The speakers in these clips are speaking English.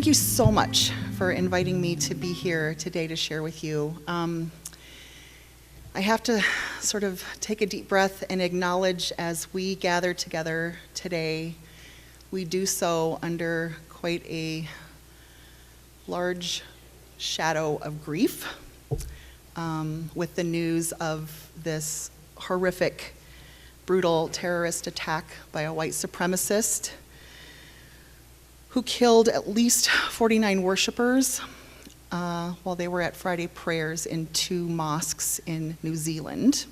you so much for inviting me to be here today to share with you. I have to sort of take a deep breath and acknowledge as we gather together today, we do so under quite a large shadow of grief with the news of this horrific, brutal terrorist attack by a white supremacist who killed at least 49 worshipers while they were at Friday prayers in 2 mosques in New Zealand.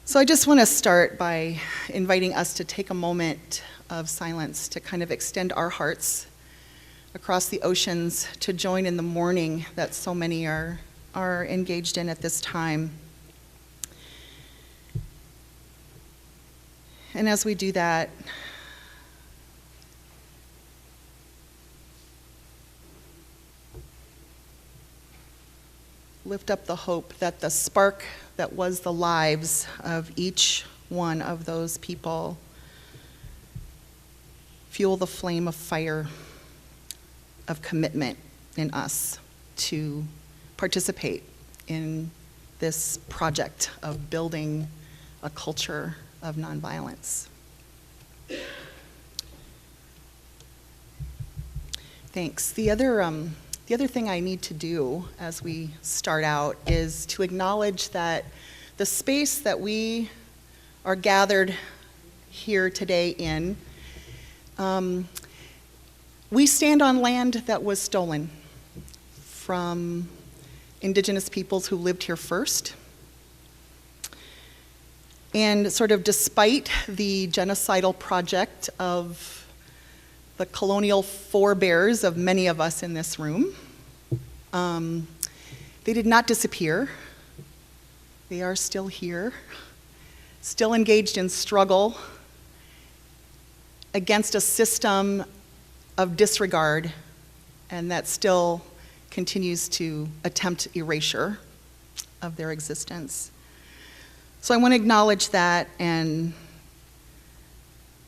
So I just want to start by inviting us to take a moment of silence to kind of extend our hearts across the oceans to join in the mourning that so many are engaged in at this time. And as we do that, lift up the hope that the spark that was the lives of each one of those people fuel the flame of fire of commitment in us to participate in this project of building a culture of nonviolence. Thanks. The other thing I need to do as we start out is to acknowledge that the space that we are gathered here today in, we stand on land that was stolen from indigenous peoples who lived here first. And sort of despite the genocidal project of the colonial forebears of many of us in this room, they did not disappear. They are still here, still engaged in struggle against a system of disregard, and that still continues to attempt erasure of their existence. So I want to acknowledge that and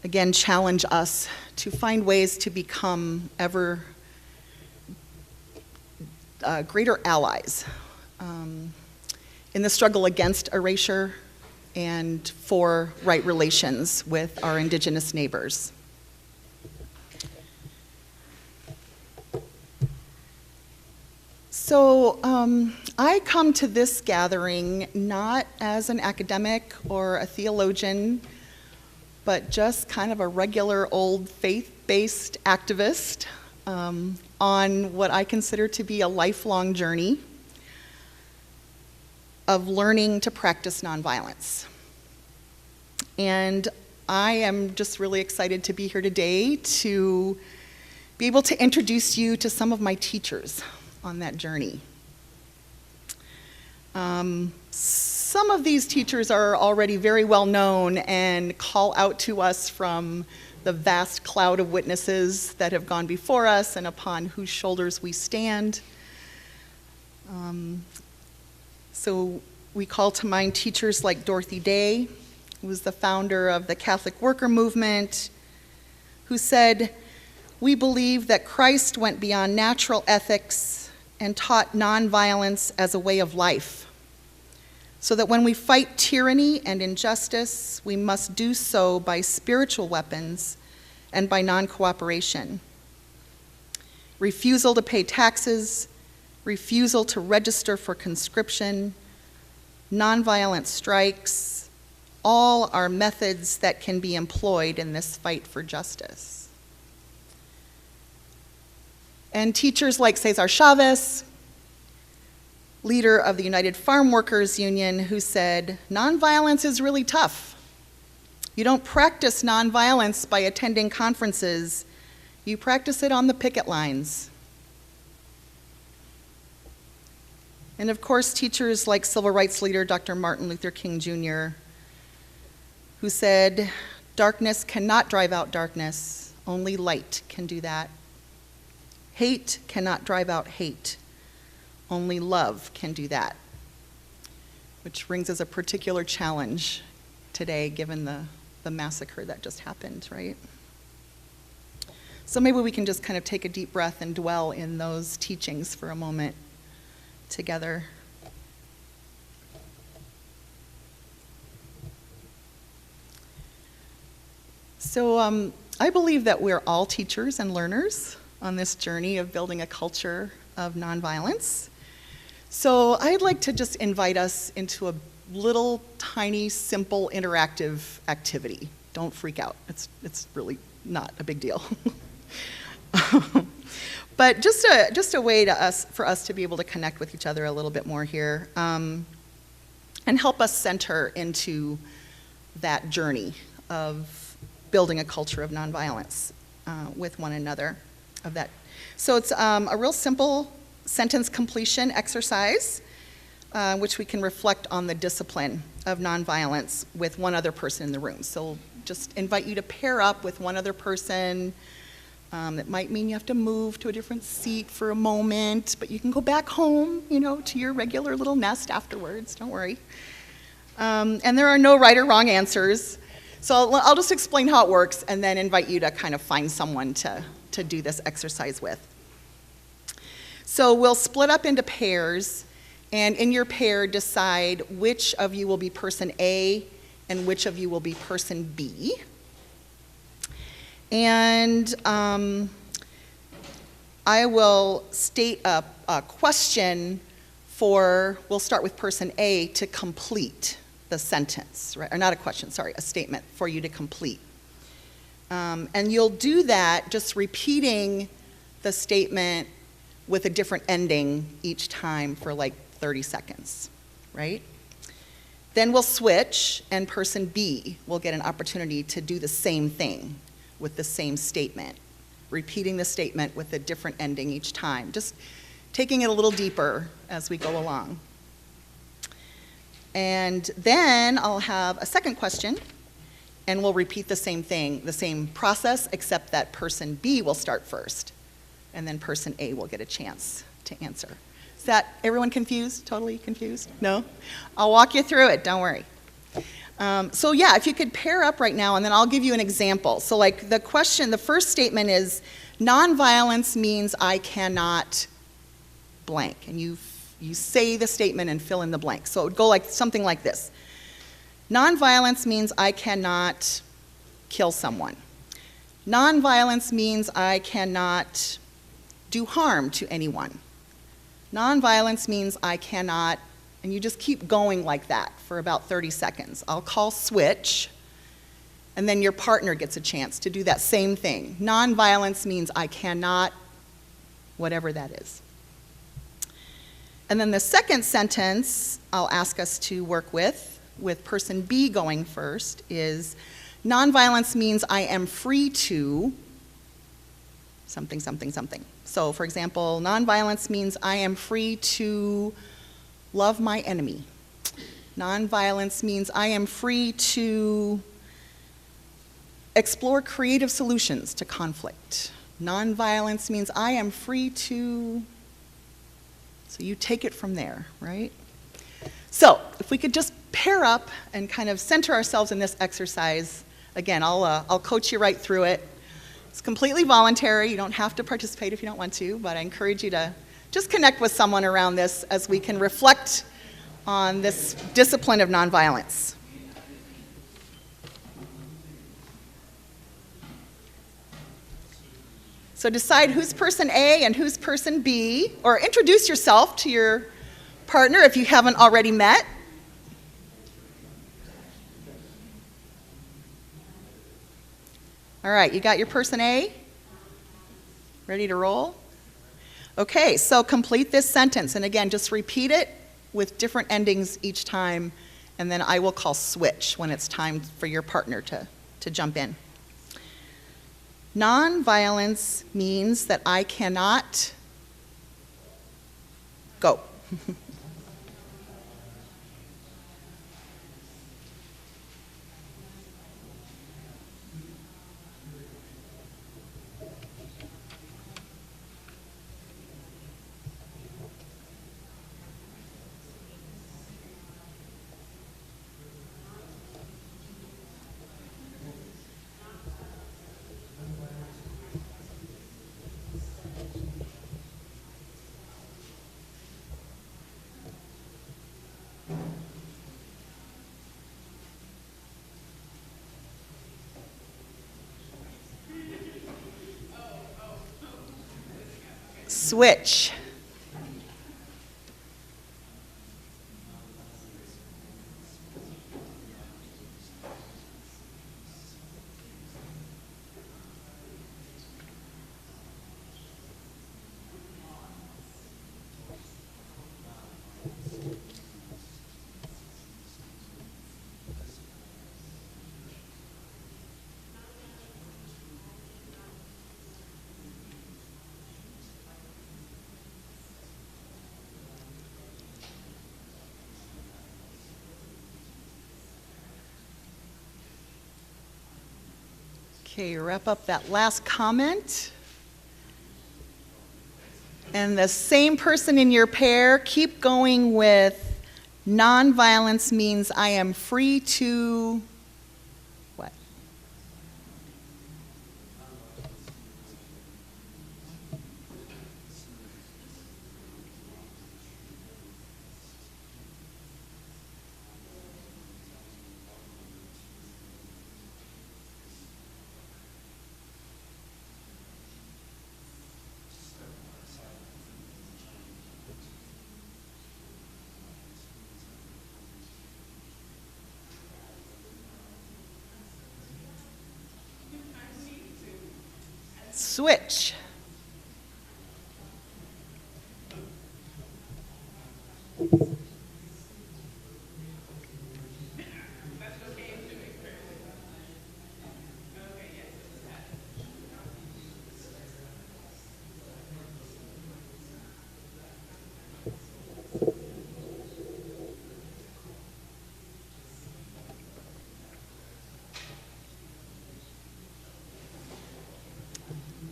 again challenge us to find ways to become ever greater allies in the struggle against erasure and for right relations with our indigenous neighbors. So I come to this gathering not as an academic or a theologian, but just kind of a regular old faith-based activist on what I consider to be a lifelong journey of learning to practice nonviolence. And I am just really excited to be here today to be able to introduce you to some of my teachers on that journey. Some of these teachers are already very well known and call out to us from the vast cloud of witnesses that have gone before us and upon whose shoulders we stand. So we call to mind teachers like Dorothy Day, who was the founder of the Catholic Worker Movement, who said, "We believe that Christ went beyond natural ethics and taught nonviolence as a way of life, so that when we fight tyranny and injustice, we must do so by spiritual weapons and by non-cooperation. Refusal to pay taxes, refusal to register for conscription, nonviolent strikes, all are methods that can be employed in this fight for justice." And teachers like Cesar Chavez, leader of the United Farm Workers Union, who said, "Nonviolence is really tough. You don't practice nonviolence by attending conferences. You practice it on the picket lines." And of course, teachers like civil rights leader Dr. Martin Luther King Jr., who said, "Darkness cannot drive out darkness. Only light can do that. Hate cannot drive out hate. Only love can do that." Which brings us a particular challenge today, given the massacre that just happened, right? So maybe we can just kind of take a deep breath and dwell in those teachings for a moment together. So I believe that we're all teachers and learners on this journey of building a culture of nonviolence. So I'd like to just invite us into a little tiny, simple, interactive activity. Don't freak out. It's really not a big deal. But just a way for us to be able to connect with each other a little bit more here, and help us center into that journey of building a culture of nonviolence with one another. So it's a real simple sentence completion exercise, which we can reflect on the discipline of nonviolence with one other person in the room. So just invite you to pair up with one other person. That might mean you have to move to a different seat for a moment, but you can go back home, to your regular little nest afterwards. Don't worry. And there are no right or wrong answers. So I'll just explain how it works and then invite you to kind of find someone to do this exercise with. So we'll split up into pairs, and in your pair decide which of you will be person A and which of you will be person B. And I will state a question we'll start with person A to complete the sentence, right? Or not a question, sorry, a statement for you to complete. And you'll do that just repeating the statement with a different ending each time for like 30 seconds, right? Then we'll switch, and person B will get an opportunity to do the same thing with the same statement, repeating the statement with a different ending each time, just taking it a little deeper as we go along. And then I'll have a second question, and we'll repeat the same thing, the same process, except that person B will start first, and then person A will get a chance to answer. Is that everyone confused? Totally confused? No? I'll walk you through it, don't worry. So yeah, if you could pair up right now, and then I'll give you an example. So like the first statement is, nonviolence means I cannot blank. And you say the statement and fill in the blank. So it would go like something like this. Nonviolence means I cannot kill someone. Nonviolence means I cannot do harm to anyone. Nonviolence means I cannot, and you just keep going like that for about 30 seconds. I'll call switch, and then your partner gets a chance to do that same thing. Nonviolence means I cannot, whatever that is. And then the second sentence I'll ask us to work with person B going first, is nonviolence means I am free to something, something, something. So for example, nonviolence means I am free to love my enemy. Nonviolence means I am free to explore creative solutions to conflict. Nonviolence means I am free to... So you take it from there, right? So if we could just pair up and kind of center ourselves in this exercise. Again, I'll coach you right through it. It's completely voluntary. You don't have to participate if you don't want to, but I encourage you to just connect with someone around this as we can reflect on this discipline of nonviolence. So decide who's person A and who's person B, or introduce yourself to your partner if you haven't already met. All right, you got your person A? Ready to roll? Okay, so complete this sentence, and again, just repeat it with different endings each time, and then I will call switch when it's time for your partner to jump in. Nonviolence means that I cannot go. Switch. Okay, wrap up that last comment. And the same person in your pair, keep going with nonviolence means I am free to what? Switch.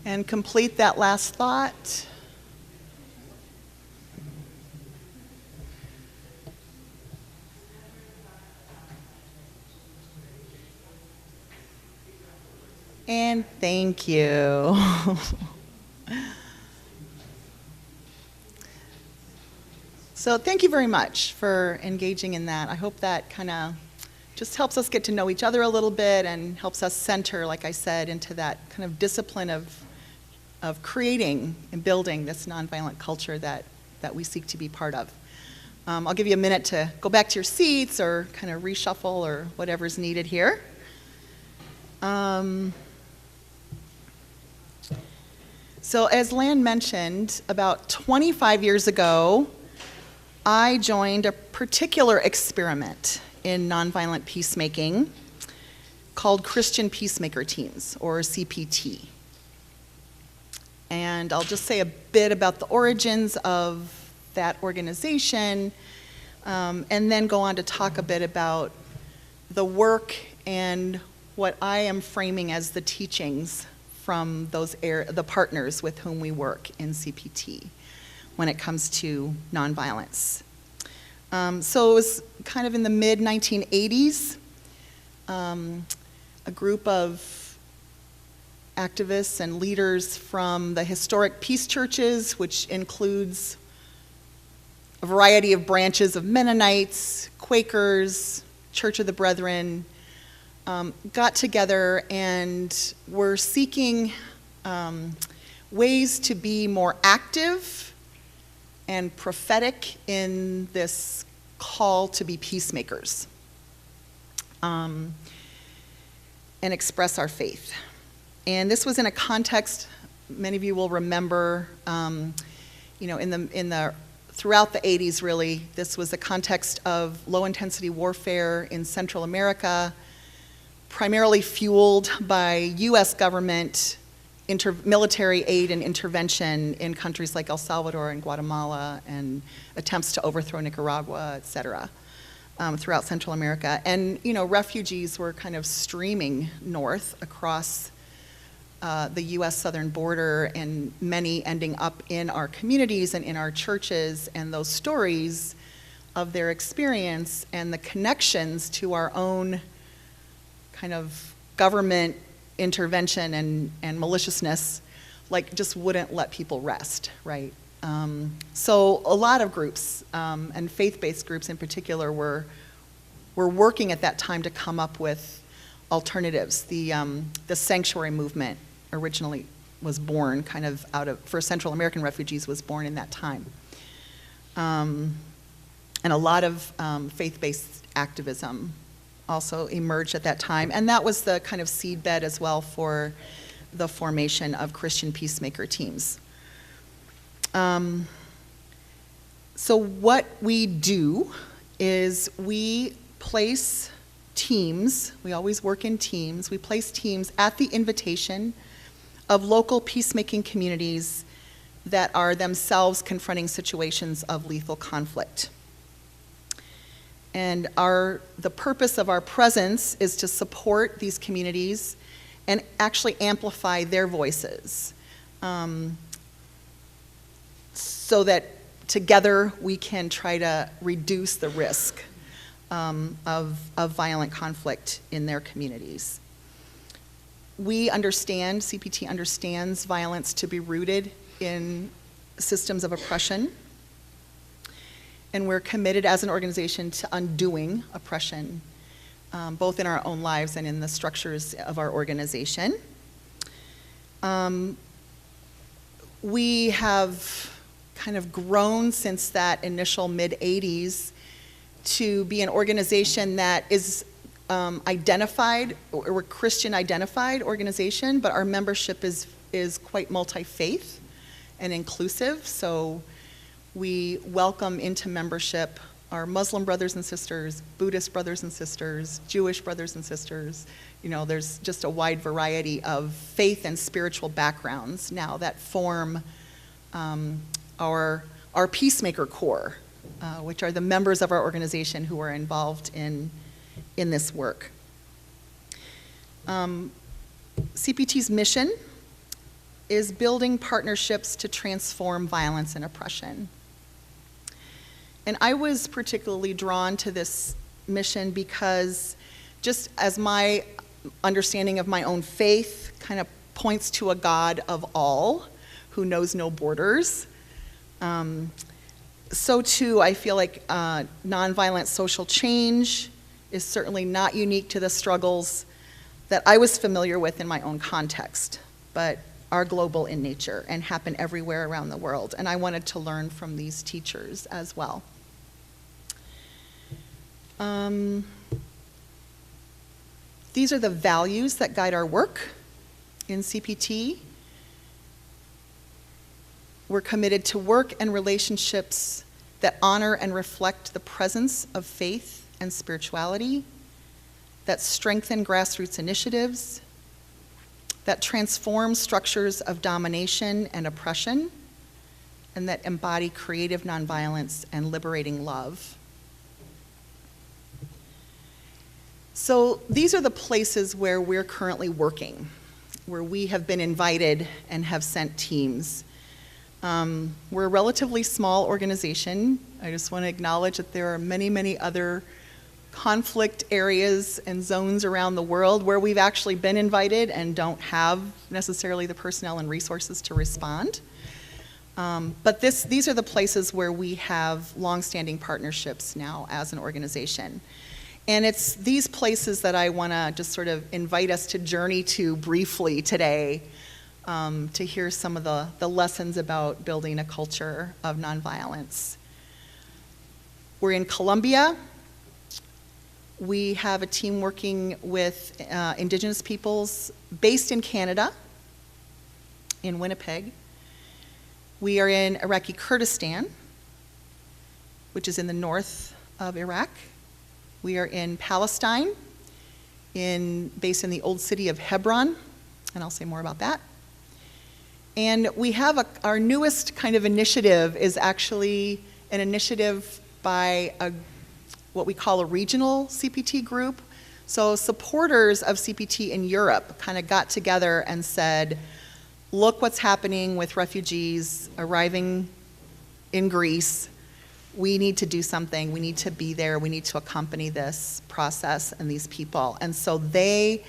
And complete that last thought. And thank you. So thank you very much for engaging in that. I hope that kind of just helps us get to know each other a little bit and helps us center, like I said, into that kind of discipline of creating and building this nonviolent culture that we seek to be part of. I'll give you a minute to go back to your seats or kind of reshuffle or whatever's needed here. So as Lan mentioned, about 25 years ago, I joined a particular experiment in nonviolent peacemaking called Christian Peacemaker Teams, or CPT. And I'll just say a bit about the origins of that organization, and then go on to talk a bit about the work and what I am framing as the teachings from the partners with whom we work in CPT when it comes to nonviolence. So it was kind of in the mid-1980s, a group of activists and leaders from the historic peace churches, which includes a variety of branches of Mennonites, Quakers, Church of the Brethren, got together and were seeking ways to be more active and prophetic in this call to be peacemakers and express our faith. And this was in a context, many of you will remember, throughout the 80s really, this was a context of low-intensity warfare in Central America, primarily fueled by U.S. government military aid and intervention in countries like El Salvador and Guatemala, and attempts to overthrow Nicaragua, et cetera, throughout Central America. And, refugees were kind of streaming north across the U.S. southern border, and many ending up in our communities and in our churches, and those stories of their experience and the connections to our own kind of government intervention and maliciousness, just wouldn't let people rest, right? So a lot of groups, and faith-based groups in particular, were working at that time to come up with alternatives. The sanctuary movement originally was born kind of for Central American refugees was born in that time. And a lot of faith-based activism also emerged at that time. And that was the kind of seedbed as well for the formation of Christian peacemaker teams. So what we do is we place teams, we always work in teams, we place teams at the invitation of local peacemaking communities that are themselves confronting situations of lethal conflict. And the purpose of our presence is to support these communities and actually amplify their voices, so that together we can try to reduce the risk of violent conflict in their communities. We understand, CPT understands violence to be rooted in systems of oppression, and we're committed as an organization to undoing oppression, both in our own lives and in the structures of our organization. We have kind of grown since that initial mid-'80s to be an organization that is identified, or we're Christian identified organization, but our membership is quite multi-faith and inclusive. So we welcome into membership our Muslim brothers and sisters, Buddhist brothers and sisters, Jewish brothers and sisters. You know, there's just a wide variety of faith and spiritual backgrounds now that form our Peacemaker Corps, which are the members of our organization who are involved in this work. CPT's mission is building partnerships to transform violence and oppression. And I was particularly drawn to this mission because, just as my understanding of my own faith kind of points to a God of all who knows no borders, so too I feel like nonviolent social change is certainly not unique to the struggles that I was familiar with in my own context, but are global in nature and happen everywhere around the world. And I wanted to learn from these teachers as well. These are the values that guide our work in CPT. We're committed to work and relationships that honor and reflect the presence of faith and spirituality, that strengthen grassroots initiatives, that transform structures of domination and oppression, and that embody creative nonviolence and liberating love. So these are the places where we're currently working, where we have been invited and have sent teams. We're a relatively small organization. I just want to acknowledge that there are many, many other conflict areas and zones around the world where we've actually been invited and don't have necessarily the personnel and resources to respond. But these are the places where we have longstanding partnerships now as an organization. And it's these places that I want to just sort of invite us to journey to briefly today, to hear some of the lessons about building a culture of nonviolence. We're in Colombia. We have a team working with Indigenous peoples based in Canada, in Winnipeg. We are in Iraqi Kurdistan, which is in the north of Iraq. We are in Palestine, based in the old city of Hebron, and I'll say more about that. And we have our newest kind of initiative is actually an initiative by what we call a regional CPT group. So supporters of CPT in Europe kind of got together and said, look what's happening with refugees arriving in Greece. We need to do something. We need to be there. We need to accompany this process and these people. And so they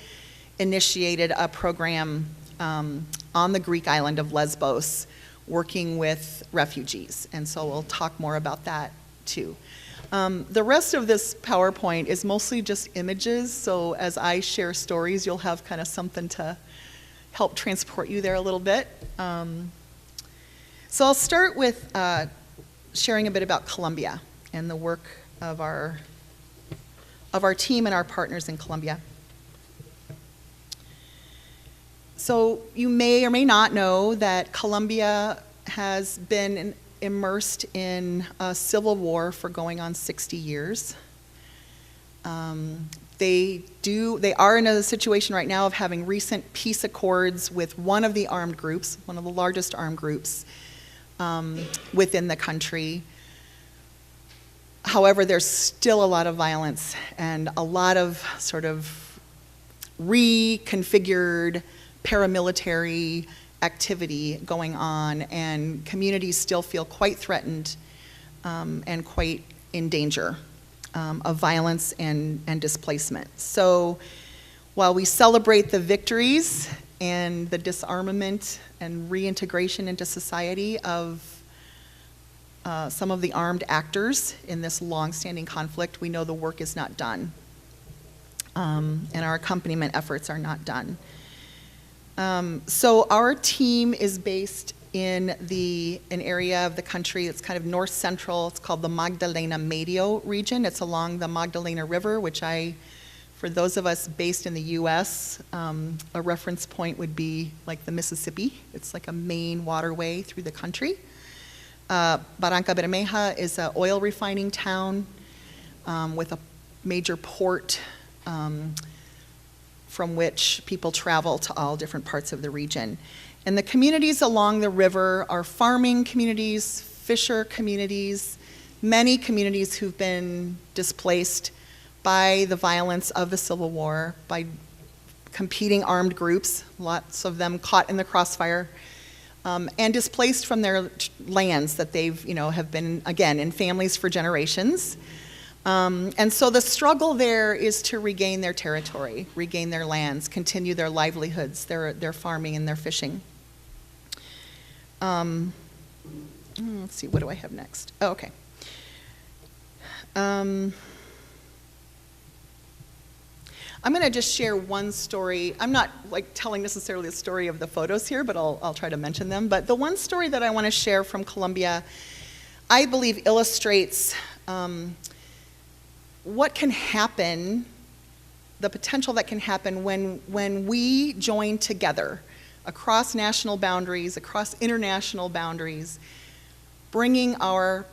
initiated a program on the Greek island of Lesbos working with refugees. And so we'll talk more about that too. The rest of this PowerPoint is mostly just images, so as I share stories, you'll have kind of something to help transport you there a little bit. So I'll start with sharing a bit about Colombia and the work of our team and our partners in Colombia. So you may or may not know that Colombia has been immersed in a civil war for going on 60 years. They are in a situation right now of having recent peace accords with one of the armed groups, one of the largest armed groups within the country. However, there's still a lot of violence and a lot of sort of reconfigured paramilitary activity going on, and communities still feel quite threatened and quite in danger of violence and displacement. So while we celebrate the victories and the disarmament and reintegration into society of some of the armed actors in this long-standing conflict, we know the work is not done, and our accompaniment efforts are not done. So our team is based in an area of the country that's kind of north central. It's called the Magdalena Medio region. It's along the Magdalena River, which for those of us based in the US, a reference point would be like the Mississippi. It's like a main waterway through the country. Barranca Bermeja is an oil refining town with a major port from which people travel to all different parts of the region. And the communities along the river are farming communities, fisher communities, many communities who've been displaced by the violence of the Civil War, by competing armed groups, lots of them caught in the crossfire, and displaced from their lands that have been, again, in families for generations. And so the struggle there is to regain their territory, regain their lands, continue their livelihoods, their farming and their fishing. Let's see, what do I have next? Oh, okay. I'm going to just share one story. I'm not telling necessarily the story of the photos here, but I'll try to mention them. But the one story that I want to share from Colombia, I believe illustrates what can happen, the potential that can happen when we join together across national boundaries, across international boundaries, bringing our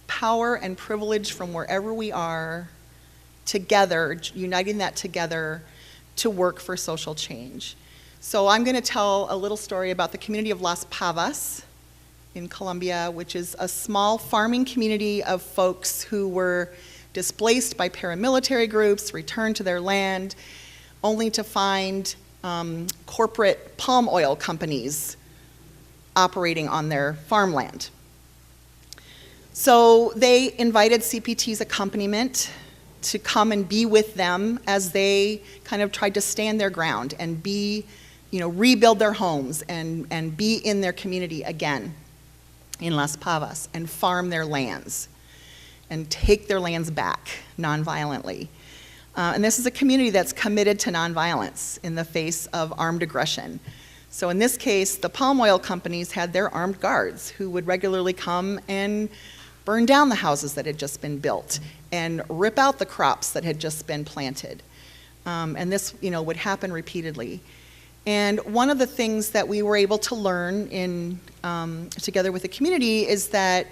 power and privilege from wherever we are together, uniting that together to work for social change. So I'm going to tell a little story about the community of Las Pavas in Colombia, which is a small farming community of folks who were displaced by paramilitary groups, returned to their land, only to find corporate palm oil companies operating on their farmland. So they invited CPT's accompaniment to come and be with them as they kind of tried to stand their ground and rebuild their homes and be in their community again in Las Pavas and farm their lands and take their lands back nonviolently. And this is a community that's committed to nonviolence in the face of armed aggression. So in this case, the palm oil companies had their armed guards who would regularly come and burn down the houses that had just been built and rip out the crops that had just been planted. And this, would happen repeatedly. And one of the things that we were able to learn together with the community is that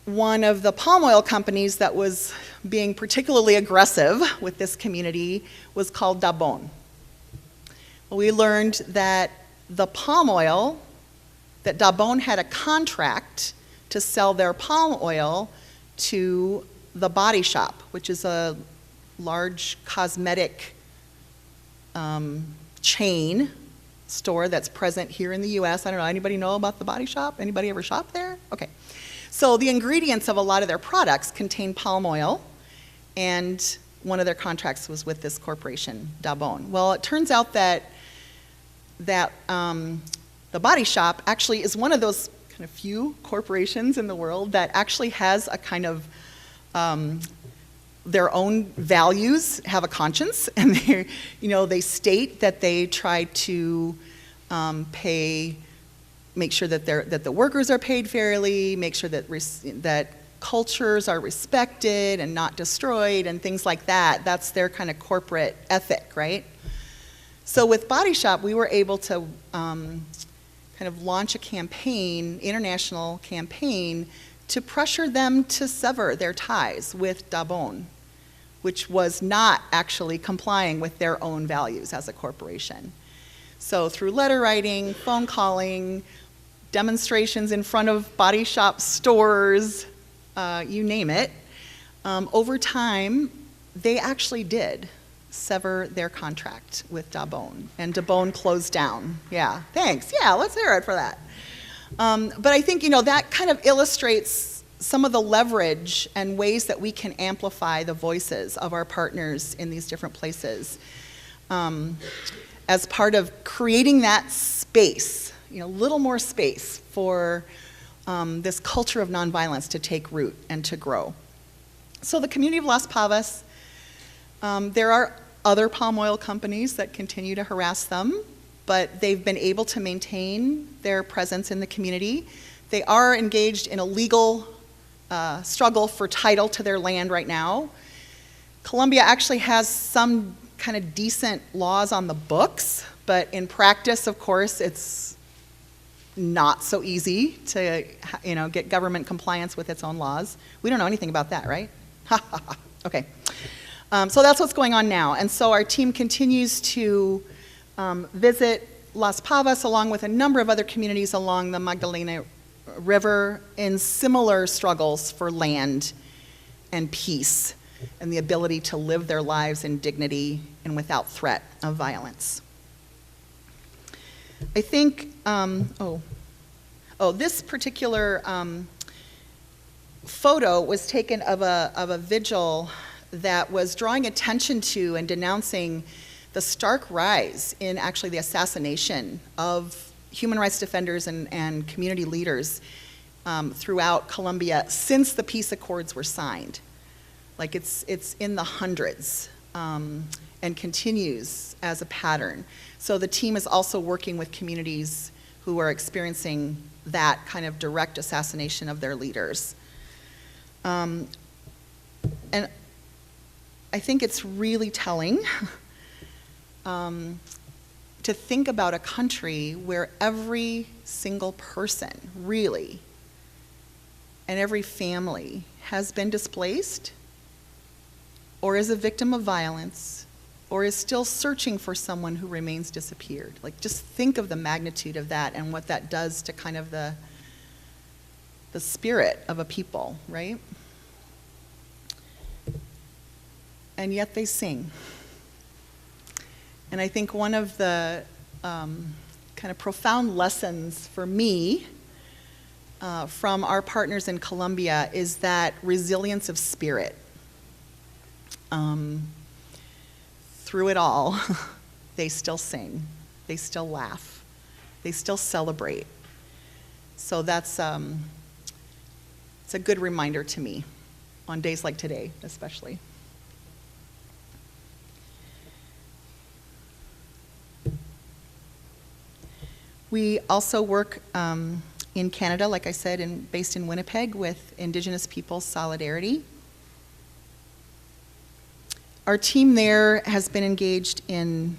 one of the palm oil companies that was being particularly aggressive with this community was called Dabon. We learned that the palm oil, that Dabon had a contract to sell their palm oil to the Body Shop, which is a large cosmetic chain store that's present here in the US. I don't know, anybody know about the Body Shop? Anybody ever shop there? Okay. So the ingredients of a lot of their products contain palm oil, and one of their contracts was with this corporation, Dabon. Well, it turns out that the The Body Shop actually is one of those kind of few corporations in the world that actually has a kind of their own values, have a conscience, and they state that they try to make sure that the workers are paid fairly, make sure that cultures are respected and not destroyed and things like that. That's their kind of corporate ethic, right? So with Body Shop, we were able to kind of launch a campaign, international campaign, to pressure them to sever their ties with Dabon, which was not actually complying with their own values as a corporation. So through letter writing, phone calling, demonstrations in front of Body Shop stores, you name it, over time, they actually did sever their contract with Dabon, and Dabon closed down. Yeah, thanks. Yeah, let's hear it for that. But I think, that kind of illustrates some of the leverage and ways that we can amplify the voices of our partners in these different places as part of creating that space, a little more space for this culture of nonviolence to take root and to grow. So the community of Las Pavas, there are other palm oil companies that continue to harass them, but they've been able to maintain their presence in the community. They are engaged in a legal struggle for title to their land right now. Colombia actually has some kind of decent laws on the books, but in practice, of course, it's not so easy to get government compliance with its own laws. We don't know anything about that, right? Okay. So that's what's going on now. And so our team continues to visit Las Pavas along with a number of other communities along the Magdalena River in similar struggles for land and peace and the ability to live their lives in dignity and without threat of violence. I think, this particular photo was taken of a vigil that was drawing attention to and denouncing the stark rise in actually the assassination of human rights defenders and community leaders throughout Colombia since the peace accords were signed. Like it's in the hundreds and continues as a pattern. So the team is also working with communities who are experiencing that kind of direct assassination of their leaders. And I think it's really telling to think about a country where every single person, really, and every family has been displaced or is a victim of violence or is still searching for someone who remains disappeared. Like, just think of the magnitude of that and what that does to kind of the spirit of a people, right? And yet they sing. And I think one of the kind of profound lessons for me from our partners in Colombia is that resilience of spirit. Through it all, they still sing, they still laugh, they still celebrate. So that's it's a good reminder to me on days like today, especially. We also work in Canada, like I said, based in Winnipeg with Indigenous Peoples Solidarity. Our team there has been engaged in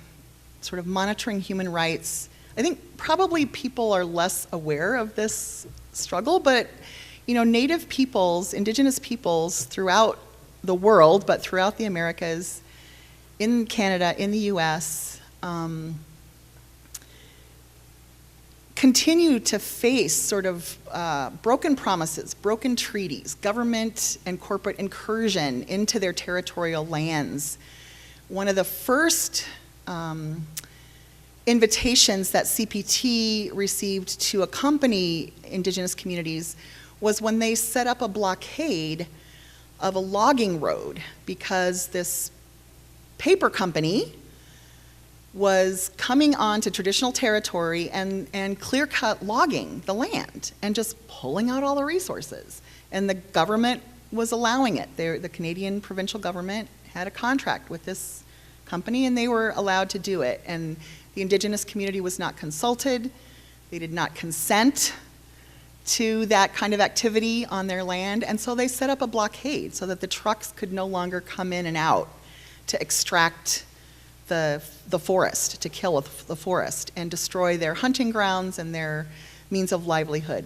sort of monitoring human rights. I think probably people are less aware of this struggle, but Native peoples, Indigenous peoples throughout the world, but throughout the Americas, in Canada, in the US, continue to face sort of broken promises, broken treaties, government and corporate incursion into their territorial lands. One of the first invitations that CPT received to accompany Indigenous communities was when they set up a blockade of a logging road because this paper company was coming onto traditional territory and clear-cut logging the land and just pulling out all the resources. And the government was allowing it. The Canadian provincial government had a contract with this company, and they were allowed to do it. And the Indigenous community was not consulted. They did not consent to that kind of activity on their land, and so they set up a blockade so that the trucks could no longer come in and out to extract the forest, to kill the forest, and destroy their hunting grounds and their means of livelihood.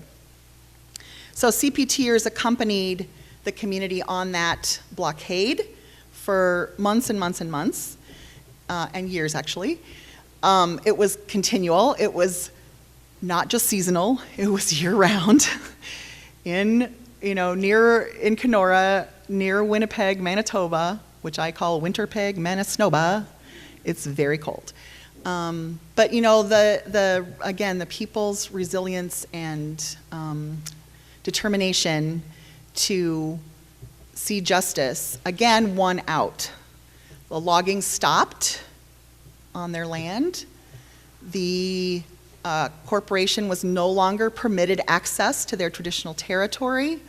So CPTers accompanied the community on that blockade for months and months and months, and years actually. It was continual. It was not just seasonal, it was year-round. In Kenora, near Winnipeg, Manitoba, which I call Winterpeg, Manitoba, it's very cold. But the people's resilience and determination to see justice, again, won out. The logging stopped on their land. The corporation was no longer permitted access to their traditional territory.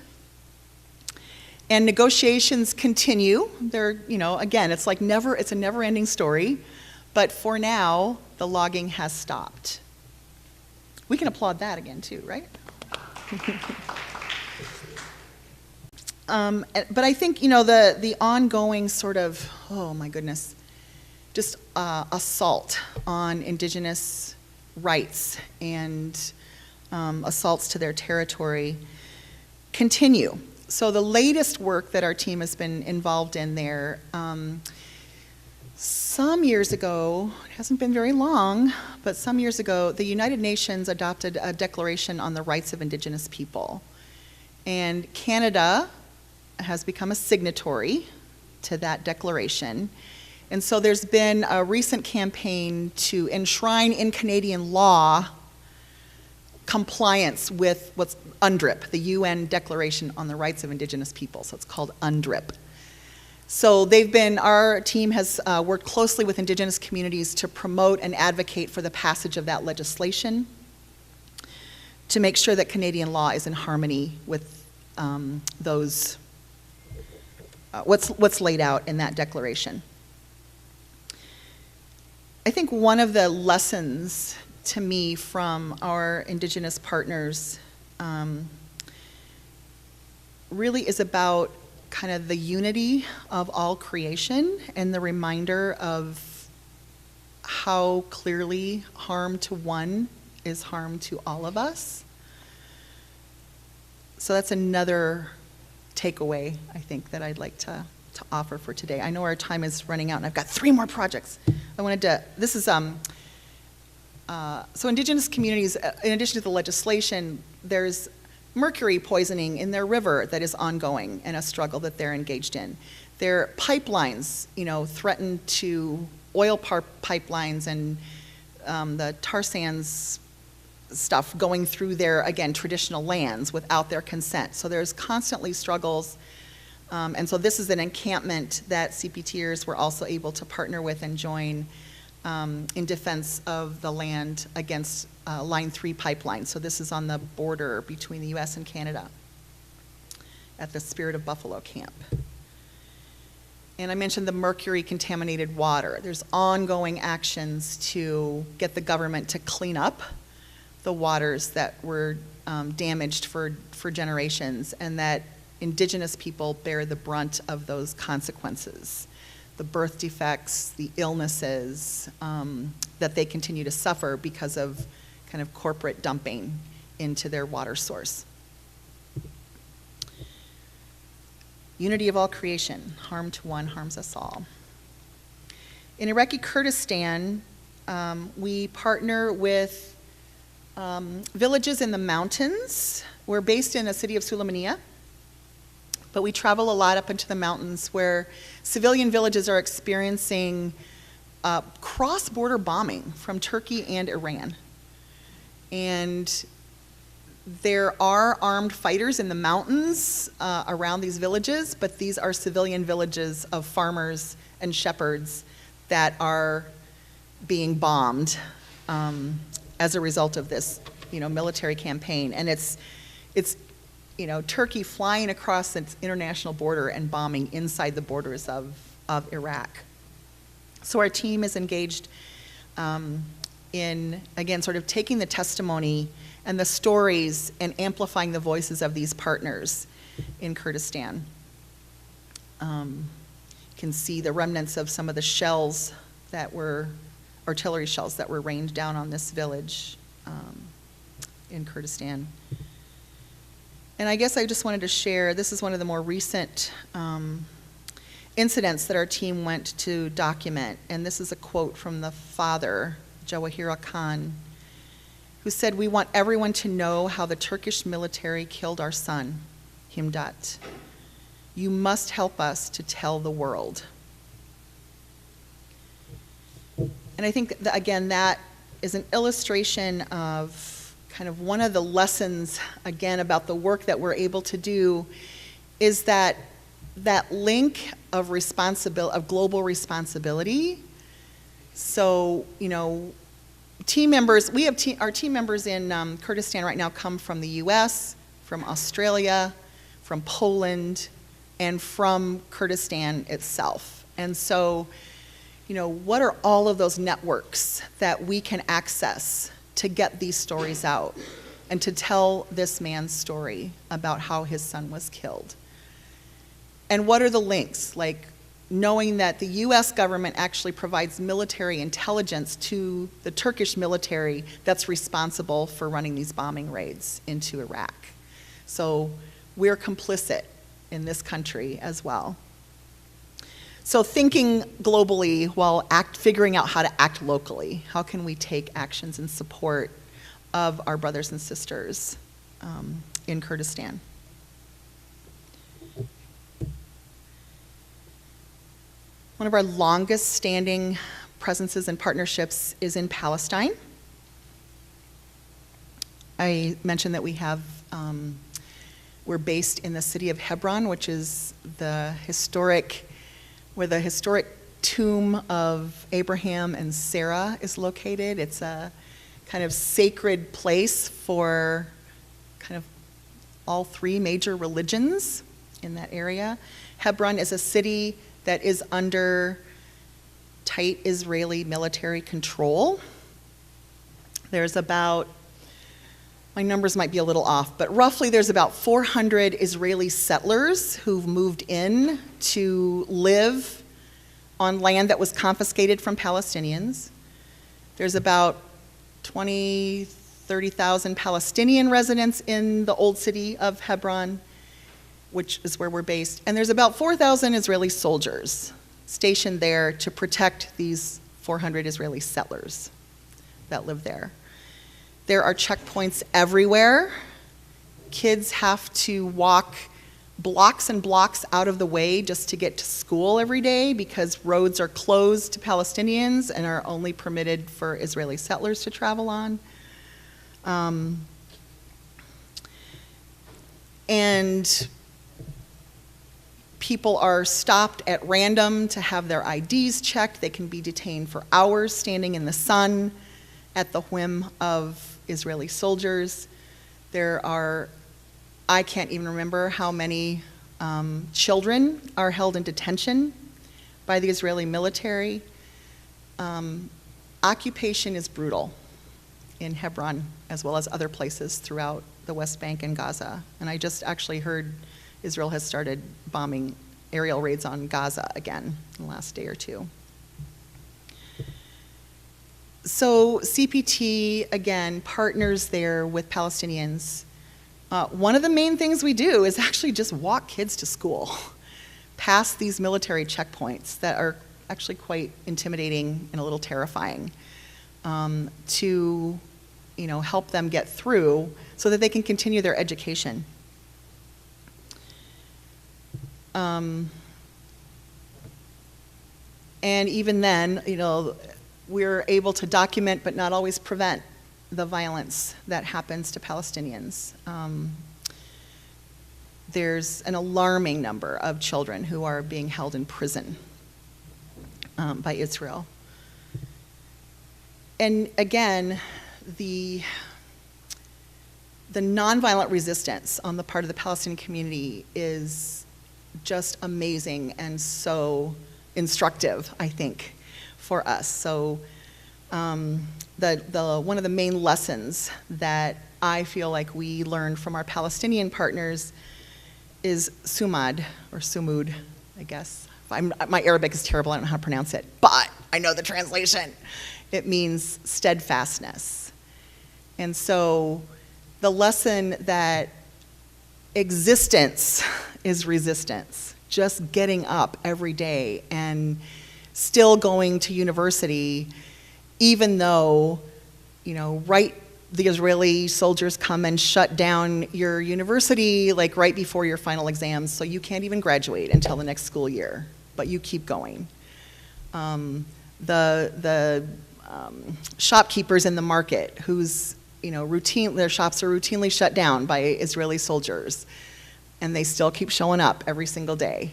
And negotiations continue. Again, it's a never-ending story. But for now, the logging has stopped. We can applaud that again too, right? But I think, the ongoing sort of, oh my goodness, just assault on Indigenous rights and assaults to their territory continue. So the latest work that our team has been involved in there, some years ago, it hasn't been very long, but some years ago, the United Nations adopted a Declaration on the Rights of Indigenous People. And Canada has become a signatory to that declaration. And so there's been a recent campaign to enshrine in Canadian law compliance with what's UNDRIP, the UN Declaration on the Rights of Indigenous People. So it's called UNDRIP. So our team has worked closely with Indigenous communities to promote and advocate for the passage of that legislation to make sure that Canadian law is in harmony with what's laid out in that declaration. I think one of the lessons to me from our Indigenous partners really is about kind of the unity of all creation and the reminder of how clearly harm to one is harm to all of us. So that's another takeaway, I think, that I'd like to offer for today. I know our time is running out, and I've got 3 more projects. This is, so Indigenous communities, in addition to the legislation, there's mercury poisoning in their river that is ongoing and a struggle that they're engaged in. Their pipelines, threaten to oil pipelines and the tar sands stuff going through their, again, traditional lands without their consent. So there's constantly struggles. And so this is an encampment that CPTers were also able to partner with and join in defense of the land against Line 3 pipeline. So this is on the border between the US and Canada at the Spirit of Buffalo camp. And I mentioned the mercury contaminated water. There's ongoing actions to get the government to clean up the waters that were damaged for generations, and that Indigenous people bear the brunt of those consequences. The birth defects, the illnesses that they continue to suffer because of kind of corporate dumping into their water source. Unity of all creation, harm to one harms us all. In Iraqi Kurdistan, we partner with villages in the mountains. We're based in the city of Sulaymaniyah, but we travel a lot up into the mountains where civilian villages are experiencing cross-border bombing from Turkey and Iran. And there are armed fighters in the mountains around these villages, but these are civilian villages of farmers and shepherds that are being bombed as a result of this, military campaign. And it's Turkey flying across its international border and bombing inside the borders of Iraq. So our team is engaged in, again, sort of taking the testimony and the stories and amplifying the voices of these partners in Kurdistan. You can see the remnants of some of the shells that were, artillery shells that were rained down on this village in Kurdistan. And I guess I just wanted to share, this is one of the more recent incidents that our team went to document. And this is a quote from the father, Jawahira Khan, who said, "We want everyone to know how the Turkish military killed our son, Himdat. You must help us to tell the world." And I think, that, again, that is an illustration of kind of one of the lessons, again, about the work that we're able to do, is that link of global responsibility. So, team members, our team members in Kurdistan right now come from the US, from Australia, from Poland, and from Kurdistan itself. And so, what are all of those networks that we can access to get these stories out and to tell this man's story about how his son was killed? And what are the links? Like knowing that the US government actually provides military intelligence to the Turkish military that's responsible for running these bombing raids into Iraq. So we're complicit in this country as well. So thinking globally while figuring out how to act locally. How can we take actions in support of our brothers and sisters in Kurdistan? One of our longest standing presences and partnerships is in Palestine. I mentioned that we're based in the city of Hebron, which is where the historic tomb of Abraham and Sarah is located. It's a kind of sacred place for kind of all three major religions in that area. Hebron is a city that is under tight Israeli military control. There's about, my numbers might be a little off, but roughly there's about 400 Israeli settlers who've moved in to live on land that was confiscated from Palestinians. There's about 30,000 Palestinian residents in the old city of Hebron, which is where we're based. And there's about 4,000 Israeli soldiers stationed there to protect these 400 Israeli settlers that live there. There are checkpoints everywhere. Kids have to walk blocks and blocks out of the way just to get to school every day because roads are closed to Palestinians and are only permitted for Israeli settlers to travel on. And people are stopped at random to have their IDs checked. They can be detained for hours standing in the sun at the whim of Israeli soldiers. There are, I can't even remember how many children are held in detention by the Israeli military. Occupation is brutal in Hebron as well as other places throughout the West Bank and Gaza. And I just actually heard Israel has started bombing aerial raids on Gaza again in the last day or two. So CPT, again, partners there with Palestinians. One of the main things we do is actually just walk kids to school past these military checkpoints that are actually quite intimidating and a little terrifying, to help them get through so that they can continue their education. And even then, we're able to document but not always prevent the violence that happens to Palestinians. There's an alarming number of children who are being held in prison by Israel. And again, the nonviolent resistance on the part of the Palestinian community is just amazing and so instructive, I think, for us. So one of the main lessons that I feel like we learned from our Palestinian partners is sumad, or sumud, I guess. My Arabic is terrible, I don't know how to pronounce it, but I know the translation. It means steadfastness. And so the lesson that existence is resistance, just getting up every day and still going to university, even though, the Israeli soldiers come and shut down your university like right before your final exams, so you can't even graduate until the next school year, but you keep going. The shopkeepers in the market whose their shops are routinely shut down by Israeli soldiers, and they still keep showing up every single day.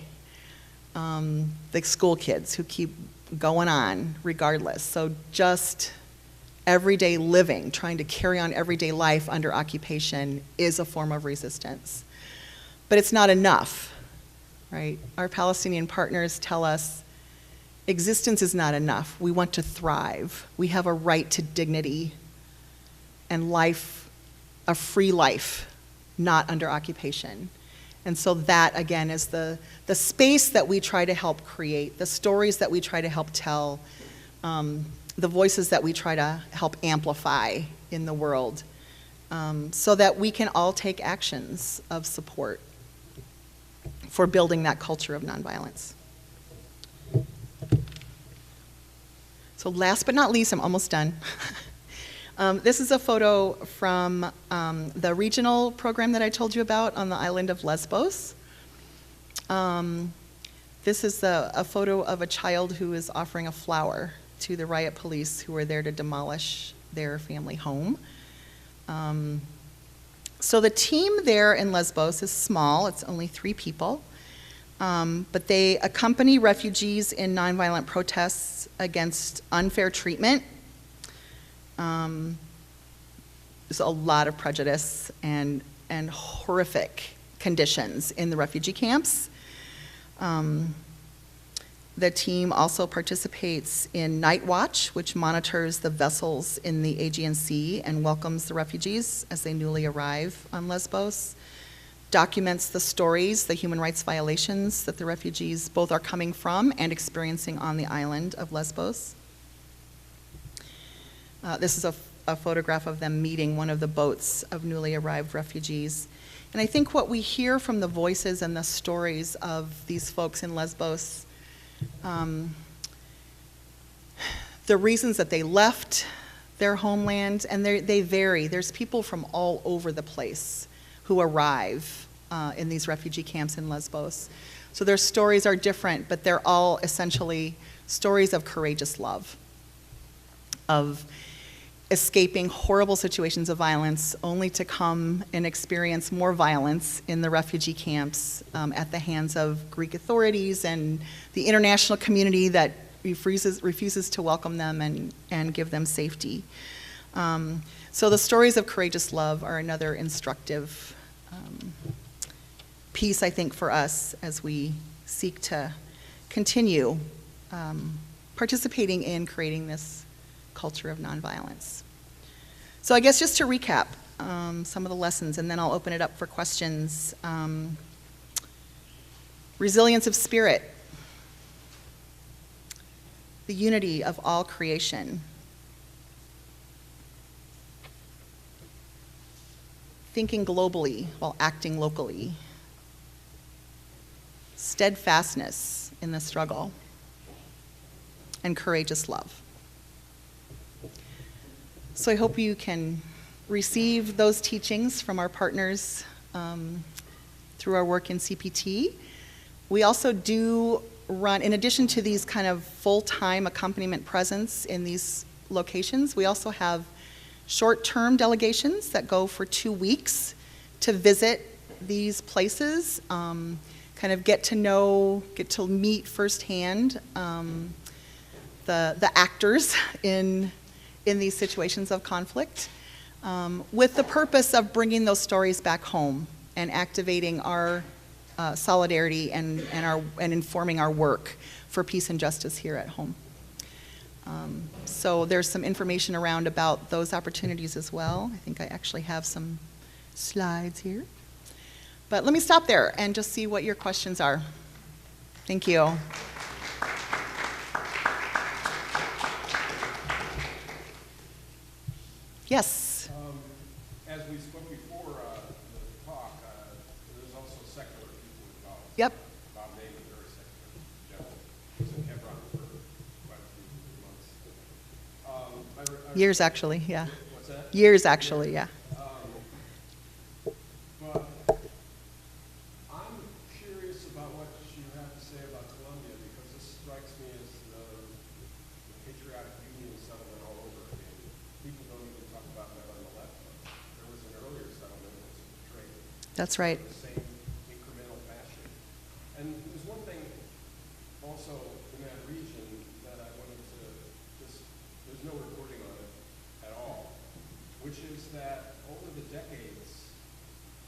The school kids who keep going on regardless. So just everyday living, trying to carry on everyday life under occupation is a form of resistance. But it's not enough, right? Our Palestinian partners tell us existence is not enough. We want to thrive. We have a right to dignity and life, a free life, not under occupation. And so that, again, is the space that we try to help create, the stories that we try to help tell, the voices that we try to help amplify in the world, so that we can all take actions of support for building that culture of nonviolence. So last but not least, I'm almost done. This is a photo from the regional program that I told you about on the island of Lesbos. This is a photo of a child who is offering a flower to the riot police who were there to demolish their family home. So the team there in Lesbos is small, it's only 3 people, but they accompany refugees in nonviolent protests against unfair treatment. There's a lot of prejudice and horrific conditions in the refugee camps. The team also participates in Night Watch, which monitors the vessels in the Aegean Sea and welcomes the refugees as they newly arrive on Lesbos, documents the stories, the human rights violations that the refugees both are coming from and experiencing on the island of Lesbos. This is a photograph of them meeting one of the boats of newly arrived refugees. And I think what we hear from the voices and the stories of these folks in Lesbos, the reasons that they left their homeland, and they vary. There's people from all over the place who arrive in these refugee camps in Lesbos. So their stories are different, but they're all essentially stories of courageous love, of escaping horrible situations of violence only to come and experience more violence in the refugee camps at the hands of Greek authorities and the international community that refuses to welcome them and give them safety. So the stories of courageous love are another instructive piece, I think, for us as we seek to continue participating in creating this culture of nonviolence. So I guess just to recap some of the lessons, and then I'll open it up for questions. Resilience of spirit, the unity of all creation, thinking globally while acting locally, steadfastness in the struggle, and courageous love. So I hope you can receive those teachings from our partners through our work in CPT. We also do run, in addition to these kind of full-time accompaniment presence in these locations, we also have short-term delegations that go for 2 weeks to visit these places, kind of get to meet firsthand the actors in in these situations of conflict, with the purpose of bringing those stories back home and activating our solidarity and informing our work for peace and justice here at home. So there's some information around about those opportunities as well. I think I actually have some slides here. But let me stop there and just see what your questions are. Thank you. Yes? As we spoke before the talk, there's also secular people involved. Yep. Bob Name is very secular. Jeff was in Hebron for quite a few months. Years, actually, yeah. What's that? Years, actually, yeah. But I'm curious about what you have to say about Colombia, because this strikes me as the patriotic union settlement all over again. People don't even talk about that on the left. There was an earlier settlement that was betrayed. That's right. In the same incremental fashion. And there's one thing also in that region that I wanted to just, there's no reporting on it at all, which is that over the decades,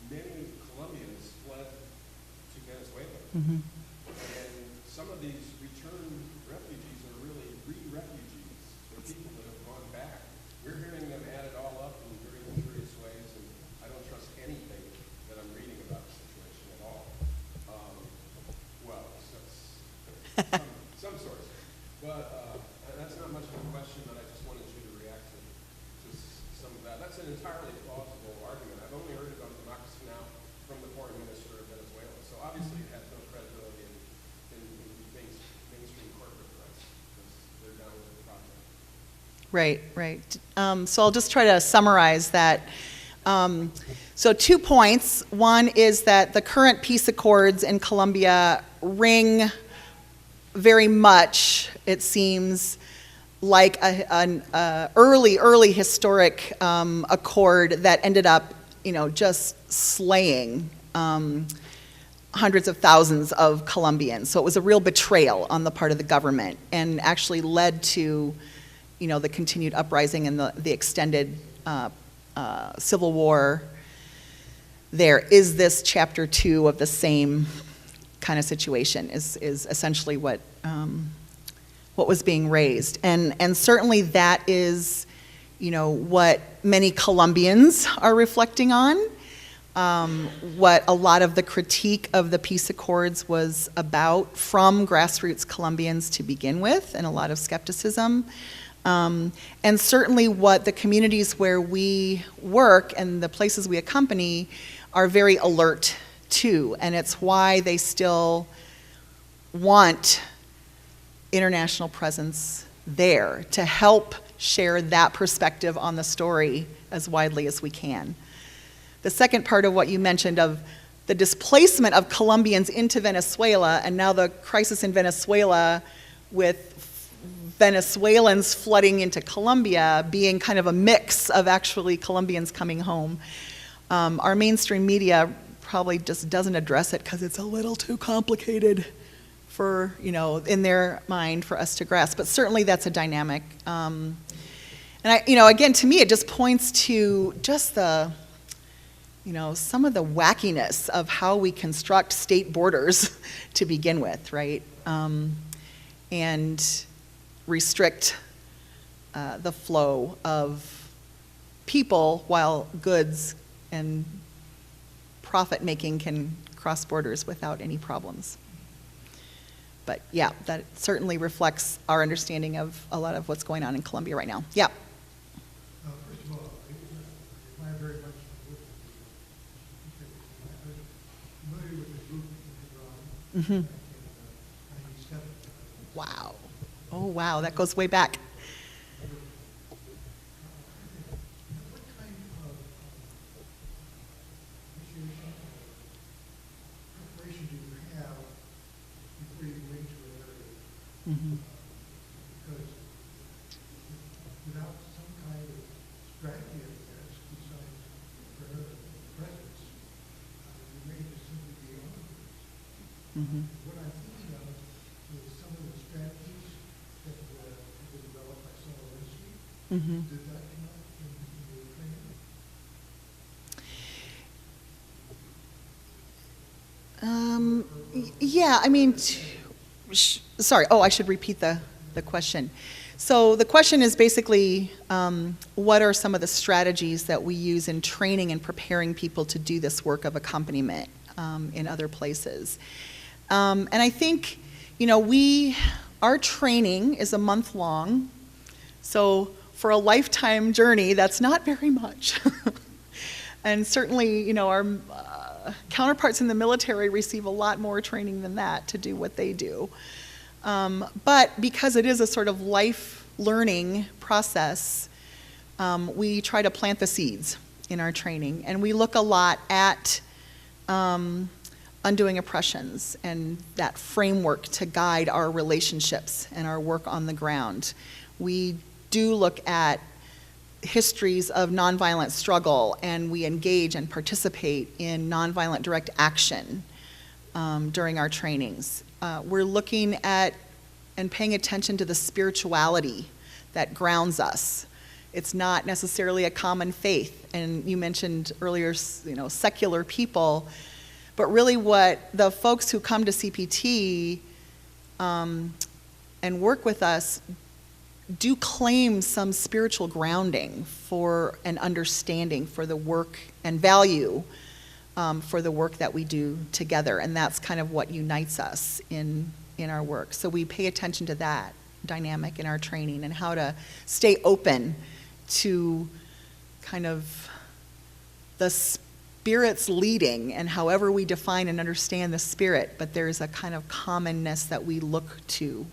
many Colombians fled to Venezuela. Mm-hmm. And some of these returned refugees are really re-refugees. They're people that have gone back. We're hearing them add it all up in very mysterious ways, and I don't trust anything that I'm reading about the situation at all. Well, some sources. But that's not much of a question, but I just wanted you to react to some of that. That's an entirely plausible argument. I've only heard about democracy now from the foreign minister of Venezuela. So obviously it has no credibility in mainstream corporate press, because they're down with the project. Right, right. So I'll just try to summarize that. So 2 points. One is that the current peace accords in Colombia ring very much, it seems, like an early historic accord that ended up, just slaying hundreds of thousands of Colombians. So it was a real betrayal on the part of the government, and actually led to, the continued uprising and the extended civil war there. Is this chapter 2 of the same kind of situation? Is essentially what was being raised, and certainly that is, what many Colombians are reflecting on. What a lot of the critique of the peace accords was about from grassroots Colombians to begin with, and a lot of skepticism. And certainly what the communities where we work and the places we accompany are very alert to, and it's why they still want international presence there to help share that perspective on the story as widely as we can. The second part of what you mentioned of the displacement of Colombians into Venezuela, and now the crisis in Venezuela with Venezuelans flooding into Colombia being kind of a mix of actually Colombians coming home. Our mainstream media probably just doesn't address it because it's a little too complicated for, in their mind for us to grasp. But certainly that's a dynamic. And again, to me, it just points to just the, some of the wackiness of how we construct state borders to begin with, right? And restrict the flow of people while goods and profit making can cross borders without any problems. But yeah, that certainly reflects our understanding of a lot of what's going on in Colombia right now. Yeah. First of all, I admire very much the work that you do. I was familiar with the group in Hebron in 1997. Wow. Oh, wow, that goes way back. What kind of initiation or preparation do you have before you go into an area? Because without some kind of strategy of this, besides presence, you may just simply be on this. What I'm thinking of is some of the strategies that have been developed by Solar Industry Mm-hmm. Did that come up in your training? Yeah, I mean, sorry, oh, I should repeat the question. So the question is basically, what are some of the strategies that we use in training and preparing people to do this work of accompaniment in other places? And I think, our training is a month long, so for a lifetime journey, that's not very much. And certainly, our counterparts in the military receive a lot more training than that to do what they do. But because it is a sort of life learning process, we try to plant the seeds in our training. And we look a lot at undoing oppressions and that framework to guide our relationships and our work on the ground. We do look at histories of nonviolent struggle, and we engage and participate in nonviolent direct action during our trainings. We're looking at and paying attention to the spirituality that grounds us. It's not necessarily a common faith, and you mentioned earlier, secular people, but really what the folks who come to CPT and work with us do claim some spiritual grounding for an understanding for the work and value for the work that we do together, and that's kind of what unites us in our work. So we pay attention to that dynamic in our training and how to stay open to kind of the Spirit's leading, and however we define and understand the Spirit, but there's a kind of commonness that we look to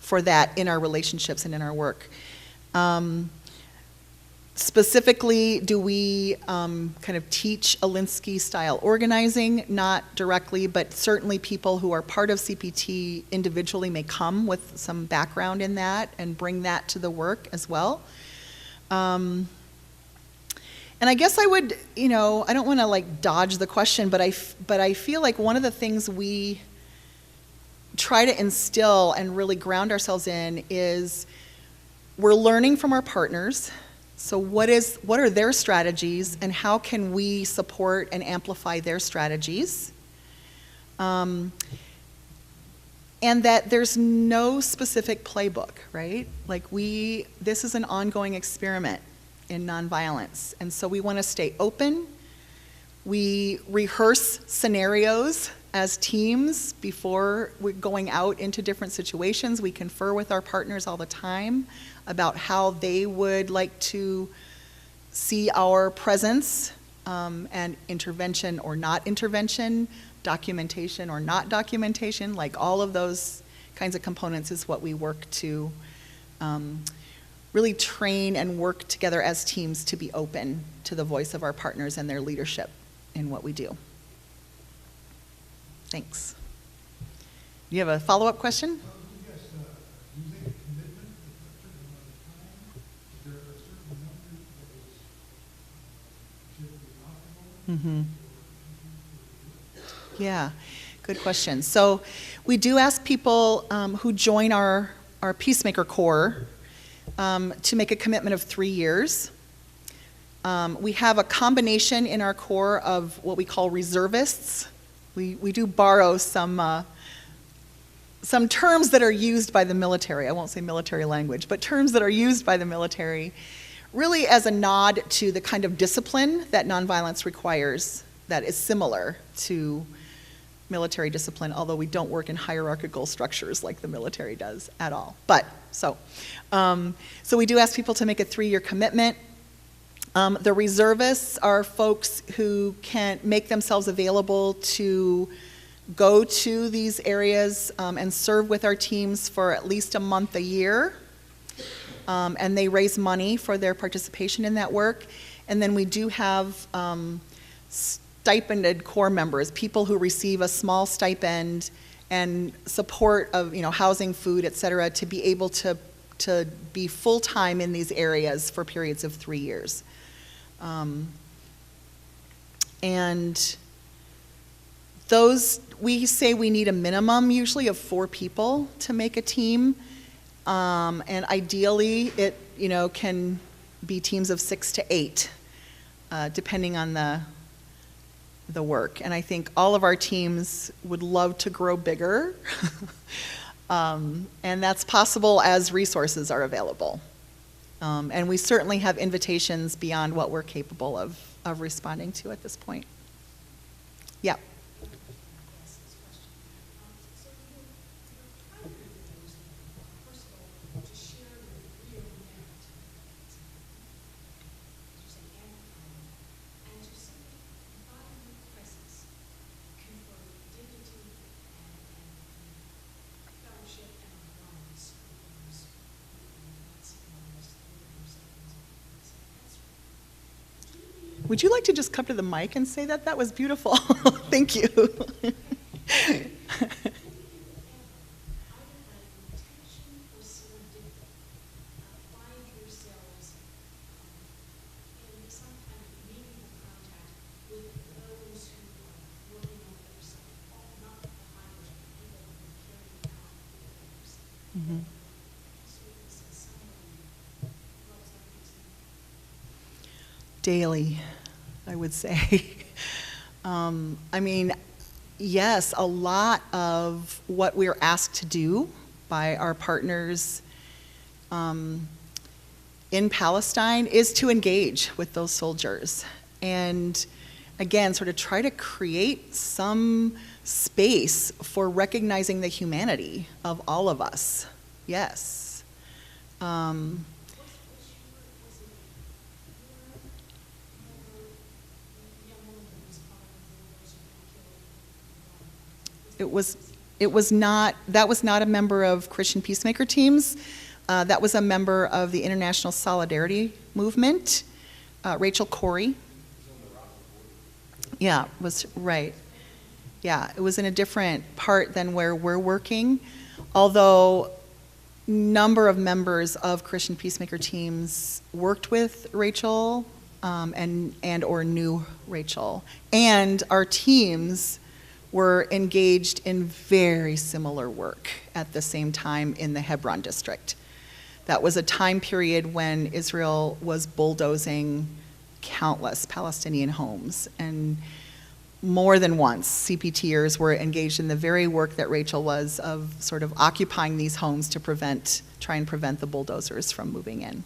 for that in our relationships and in our work. Specifically, do we kind of teach Alinsky-style organizing? Not directly, but certainly people who are part of CPT individually may come with some background in that and bring that to the work as well. And I guess I would, I don't want to dodge the question, but I feel like one of the things we try to instill and really ground ourselves in is we're learning from our partners. So what are their strategies, and how can we support and amplify their strategies? And that there's no specific playbook, right? This is an ongoing experiment in nonviolence, and so we want to stay open. We rehearse scenarios as teams before we're going out into different situations. We confer with our partners all the time about how they would like to see our presence and intervention or not intervention, documentation or not documentation, all of those kinds of components is what we work to really train and work together as teams to be open to the voice of our partners and their leadership in what we do. Thanks. You have a follow-up question? Yes, do you make a commitment for a certain amount of time? Is there a certain number that is typically optimal? Yeah, good question. So we do ask people who join our Peacemaker Corps to make a commitment of 3 years. We have a combination in our Corps of what we call reservists. We do borrow some terms that are used by the military. I won't say military language, but terms that are used by the military, really as a nod to the kind of discipline that nonviolence requires that is similar to military discipline, although we don't work in hierarchical structures like the military does at all. But, so we do ask people to make a 3-year commitment. The reservists are folks who can make themselves available to go to these areas and serve with our teams for at least a month a year. And they raise money for their participation in that work. And then we do have stipended Corps members, people who receive a small stipend and support of housing, food, et cetera, to be able to be full-time in these areas for periods of 3 years. And those, we say we need a minimum usually of 4 people to make a team. And ideally, can be teams of 6 to 8, depending on the work. And I think all of our teams would love to grow bigger. And that's possible as resources are available. And we certainly have invitations beyond what we're capable of responding to at this point. Yeah. Would you like to just come to the mic and say that? That was beautiful. Thank you. Daily, I would say. I mean, yes, a lot of what we're asked to do by our partners in Palestine is to engage with those soldiers. And again, sort of try to create some space for recognizing the humanity of all of us. Yes. That was not a member of Christian Peacemaker teams. That was a member of the International Solidarity Movement, Rachel Corey. Yeah, was right. Yeah, it was in a different part than where we're working, although number of members of Christian Peacemaker teams worked with Rachel and or knew Rachel. And our teams were engaged in very similar work at the same time in the Hebron district. That was a time period when Israel was bulldozing countless Palestinian homes, and more than once CPTers were engaged in the very work that Rachel was of sort of occupying these homes to try and prevent the bulldozers from moving in.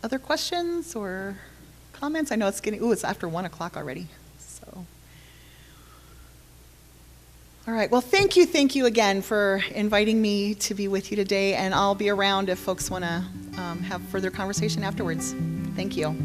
Other questions or comments? I know it's it's after 1 o'clock already, so. All right, well, thank you again for inviting me to be with you today, and I'll be around if folks want to have further conversation afterwards. Thank you.